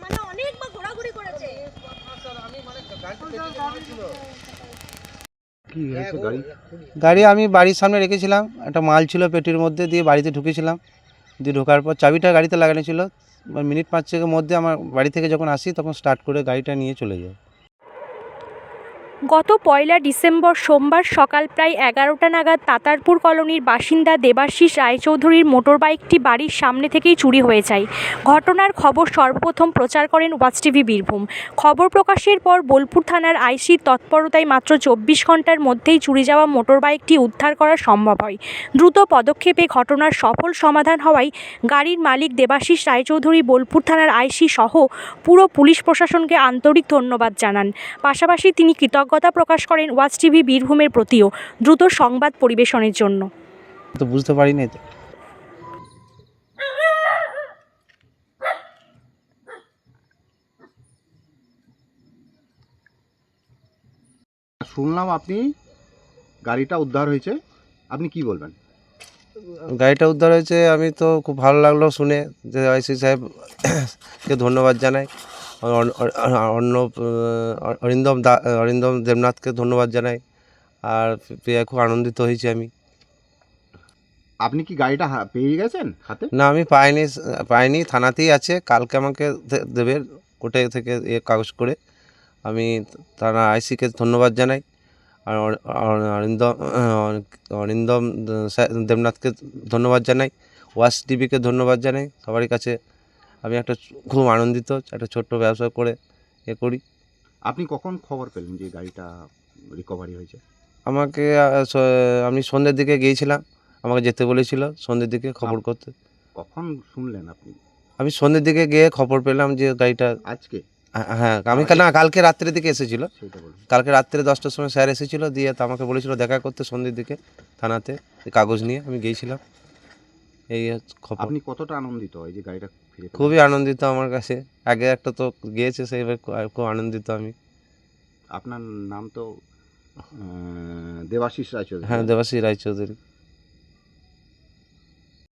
মানে অনেকবার ঘোরাঘুরি করেছে। গাড়ি আমি বাড়ির সামনে রেখেছিলাম, একটা মাল ছিল পেটির মধ্যে, দিয়ে বাড়িতে ঢুকেছিলাম। দিয়ে ঢোকার পর চাবিটা গাড়িতে লাগানো ছিল, মিনিট 5-6 মধ্যে আমার বাড়ি থেকে যখন আসি তখন স্টার্ট করে গাড়িটা নিয়ে চলে যায়। গত 1 ডিসেম্বর সোমবার সকাল প্রায় 11টা নাগাদ তাতারপুর কলোনির বাসিন্দা দেবাশিস রায়চৌধুরীর মোটরবাইকটি বাড়ির সামনে থেকেই চুরি হয়ে যায়। ঘটনার খবর সর্বপ্রথম প্রচার করেন ওয়াচ টিভি বীরভূম। খবর প্রকাশের পর বোলপুর থানার আইসির তৎপরতায় মাত্র 24 ঘন্টার মধ্যেই চুরি যাওয়া মোটরবাইকটি উদ্ধার করা সম্ভব হয়। দ্রুত পদক্ষেপে ঘটনার সফল সমাধান হওয়ায় গাড়ির মালিক দেবাশিস রায়চৌধুরী বোলপুর থানার আইসি সহ পুরো পুলিশ প্রশাসনকে আন্তরিক ধন্যবাদ জানান। পাশাপাশি তিনি কৃতজ্ঞতা প্রকাশ করেন ওয়াচ টিভি বীরভূমের প্রতিও দ্রুত সংবাদ পরিবেশনের জন্য। তো বুঝতে পারিনি তো। শুনলাম আপনি গাড়িটা উদ্ধার হয়েছে, আপনি কি বলবেন? গাড়িটা উদ্ধার হয়েছে, আমি তো খুব ভালো লাগলো শুনে যে আইসি সাহেবকে ধন্যবাদ জানাই, অরিন্দম দেবনাথকে ধন্যবাদ জানাই, আর পেয়ে খুব আনন্দিত হয়েছি আমি। আপনি কি গাড়িটা পেয়ে গেছেন হাতে? না, আমি পাইনি, থানাতেই আছে, কালকে আমাকে দেবে কোর্টে থেকে কাগজ করে। আমি থানা আইসিকে ধন্যবাদ জানাই, আর অরিন্দম দেবনাথকে ধন্যবাদ জানাই, ওয়াচ টিভিকে ধন্যবাদ জানাই। সবারই কাছে আমি খুব আনন্দিত, একটা ছোট্ট ব্যবসা করে করি। আপনি কখন খবর পেলেন যে গাড়িটা রিকভারি হয়েছে? আমাকে আমি সন্ধ্যের দিকে গিয়েছিলাম, আমাকে যেতে বলেছিল সন্ধ্যের দিকে খবর করতে। কখন শুনলেন আপনি? আমি সন্ধ্যের দিকে গিয়ে খবর পেলাম যে গাড়িটা আজকে? হ্যাঁ, আমি না, কালকে রাত্রের দিকে এসেছিলো। সেটা বলুন। কালকে রাত্রে 10টার সময় স্যার এসেছিলো, দিয়ে তো আমাকে বলেছিল দেখা করতে সন্ধ্যের দিকে থানাতে, কাগজ নিয়ে আমি গিয়েছিলাম। এই খবর। আপনি কতটা আনন্দিত এই যে গাড়িটা ফিরে পেলেন? খুবই আনন্দিত আমার কাছে, আগে একটা তো গিয়েছে, সেইভাবে খুব আনন্দিত আমি। আপনার নাম তো দেবাশিস রায়চৌধুরী? হ্যাঁ, দেবাশিস রায়চৌধুরী।